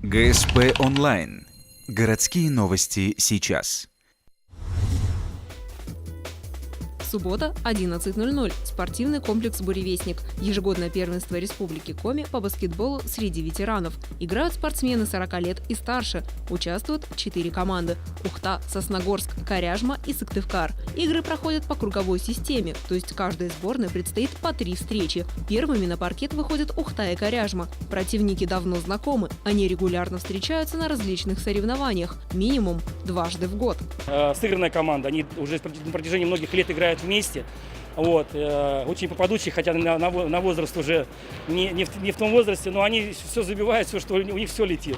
ГСП онлайн. Городские новости сейчас. Суббота, 11:00. Спортивный комплекс «Буревестник». Ежегодное первенство Республики Коми по баскетболу среди ветеранов. Играют спортсмены 40 лет и старше. Участвуют 4 команды – Ухта, Сосногорск, Коряжма и Сыктывкар. Игры проходят по круговой системе, то есть каждой сборной предстоит по 3 встречи. Первыми на паркет выходят Ухта и Коряжма. Противники давно знакомы. Они регулярно встречаются на различных соревнованиях. Минимум дважды в год. Сыгранная команда. Они уже на протяжении многих лет играют вместе. Вот. Очень попадущие, хотя на возраст уже не в том возрасте, но они все забивают, все, что у них все летит.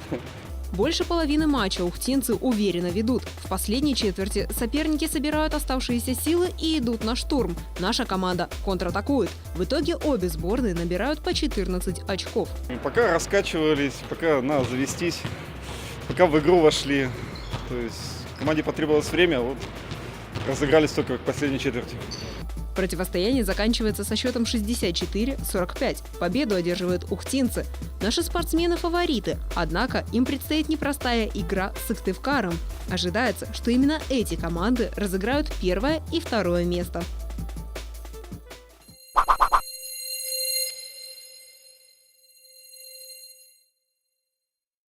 Больше половины матча ухтинцы уверенно ведут. В последней четверти соперники собирают оставшиеся силы и идут на штурм. Наша команда контратакует. В итоге обе сборные набирают по 14 очков. Пока раскачивались, пока надо завестись, пока в игру вошли. То есть команде потребовалось время, вот разыгрались только в последней четверти. Противостояние заканчивается со счетом 64-45. Победу одерживают ухтинцы. Наши спортсмены – фавориты, однако им предстоит непростая игра с Сыктывкаром. Ожидается, что именно эти команды разыграют первое и второе место.